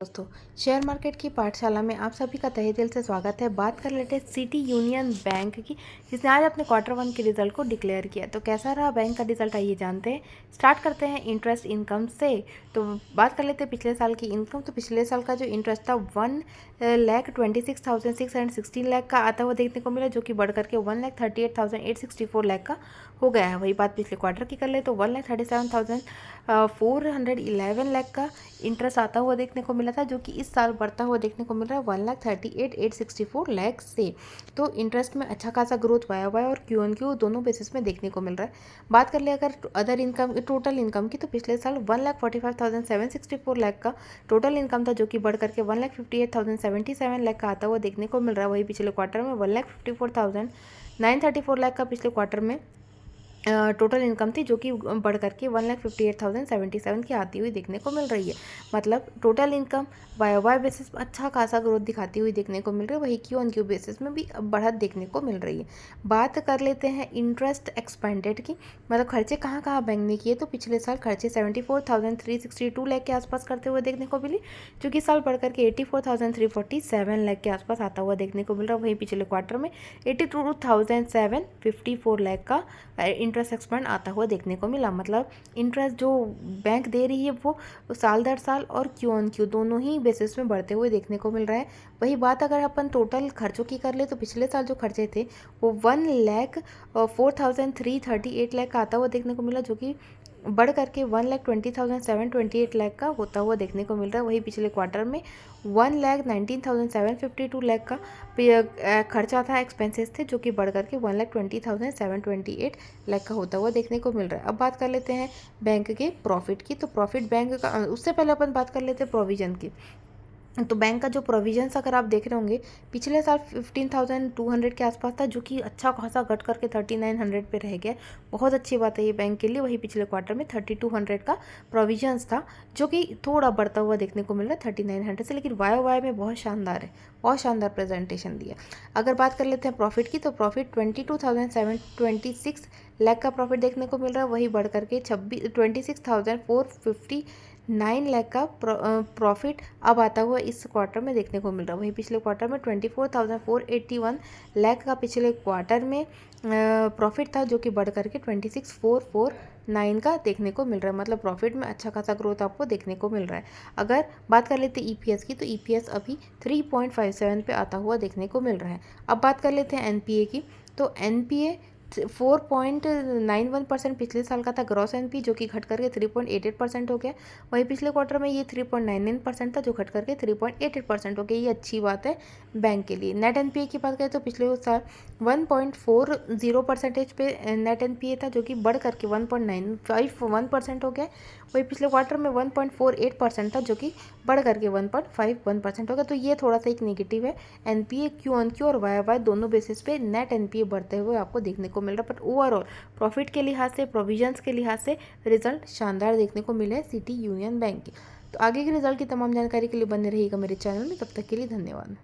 दोस्तों, share market की पाठशाला में आप सभी का तहे दिल से स्वागत है। बात कर लेते हैं सिटी यूनियन बैंक की, जिसने आज अपने क्वार्टर 1 के रिजल्ट को डिक्लेयर किया। तो कैसा रहा बैंक का रिजल्ट, आइए जानते हैं। स्टार्ट करते हैं इंटरेस्ट इनकम से। तो बात कर लेते हैं पिछले साल की इनकम। तो पिछले साल का जो इंटरेस्ट था 1,26,616 लाख का आता हुआ देखने को मिला, जो कि बढ़ करके 1,38,864 लाख का हो गया है। वही बात पिछले क्वार्टर की कर ले तो 1,37,411 लाख का इंटरेस्ट आता हुआ देखने को मिला था, जो कि इस साल बढ़ता हुआ देखने को मिल रहा है 1,38,864 लाख से। तो इंटरेस्ट में अच्छा खासा ग्रोथ YoY और QoQ दोनों बेसिस में देखने को मिल रहा है। बात कर ले अगर अदर इनकम, टोटल इनकम की, तो पिछले साल 1,45,764 लाख का टोटल इनकम था, जो कि बढ़ करके 1,58,077 लाख का आता हुआ देखने को मिल रहा है। वही पिछले क्वार्टर में 1,54,934 लाख का पिछले क्वार्टर में टोटल इनकम थी, जो कि बढ़ करके 1,58,077 की आती हुई देखने को मिल रही है। मतलब टोटल इनकम YoY बेसिस में अच्छा खासा ग्रोथ दिखाती हुई देखने को मिल रही है। वही QoQ बेसिस में भी बढ़त देखने को मिल रही है। बात कर लेते हैं इंटरेस्ट एक्सपेंडेड की, मतलब खर्चे कहाँ कहाँ बैंक ने किए। तो पिछले साल खर्चे 74,362 लाख के आसपास करते हुए देखने को मिली, जो कि साल बढ़ करके 84,347 लाख के आसपास आता हुआ देखने को मिल रहा है। वहीं पिछले क्वार्टर में 82,754 लाख का इंटरेस्ट एक्सपेंड आता हुआ देखने को मिला। मतलब इंटरेस्ट जो बैंक दे रही है वो साल दर साल और QoQ दोनों ही बेसिस में बढ़ते हुए देखने को मिल रहा है। वही बात अगर अपन टोटल खर्चों की कर ले तो पिछले साल जो खर्चे थे वो 1,04,338 लाख का आता हुआ देखने को मिला, जो कि बढ़ करके 1,20,728 लाख का होता हुआ देखने को मिल रहा है। वही पिछले क्वार्टर में 1,19,752 लाख का खर्चा था, एक्सपेंसेस थे, जो कि बढ़ करके 1,20,728 लाख का होता हुआ देखने को मिल रहा है। अब बात कर लेते हैं बैंक के प्रॉफिट की। तो प्रॉफिट बैंक का, उससे पहले अपन बात कर लेते हैं प्रोविजन की। तो बैंक का जो प्रोविजंस अगर आप देख रहे होंगे, पिछले साल 15,200 के आसपास था, जो कि अच्छा खासा घट करके 3,900 पे रह गया। बहुत अच्छी बात है ये बैंक के लिए। वही पिछले क्वार्टर में 3,200 का प्रोविजंस था, जो कि थोड़ा बढ़ता हुआ देखने को मिल रहा है 3,900 से, लेकिन YoY में बहुत शानदार है, बहुत शानदार प्रेजेंटेशन दिया। अगर बात कर लेते हैं प्रॉफिट की, तो प्रॉफिट 22,726 लाख का प्रॉफिट देखने को मिल रहा है। वही बढ़ करके 26,459 लाख का प्रॉफिट अब आता हुआ इस क्वार्टर में देखने को मिल रहा है। वहीं पिछले क्वार्टर में 24,481 लाख का पिछले क्वार्टर में प्रॉफिट था, जो कि बढ़ करके 26,449 का देखने को मिल रहा है। मतलब प्रॉफिट में अच्छा खासा ग्रोथ आपको देखने को मिल रहा है। अगर बात कर लेते हैं EPS की, तो EPS अभी 3.57 पे आता हुआ देखने को मिल रहा है। अब बात कर लेते हैं NPA की। तो NPA 4.91% पिछले साल का था ग्रॉस NPA, जो कि घट करके 3.88% हो गया। वहीं पिछले क्वार्टर में ये 3.99% था, जो घट करके 3.88% हो गया। ये अच्छी बात है बैंक के लिए। नेट NPA की बात करें तो पिछले साल 1.40% पे नेट NPA था, जो कि बढ़ करके 1.951% हो गया। वही पिछले क्वार्टर में 1.48% था, जो कि बढ़ करके 1.51% हो गया। तो ये थोड़ा सा एक नेगेटिव है। NPA QoQ और YoY दोनों बेसिस पे नेट NPA बढ़ते हुए आपको देखने को मिल रहा है। बट ओवरऑल प्रॉफिट के लिहाज से, प्रोविजंस के लिहाज से रिजल्ट शानदार देखने को मिले सिटी यूनियन बैंक के। तो आगे के रिजल्ट की तमाम जानकारी के लिए बने रहिएगा मेरे चैनल में। तब तक के लिए धन्यवाद।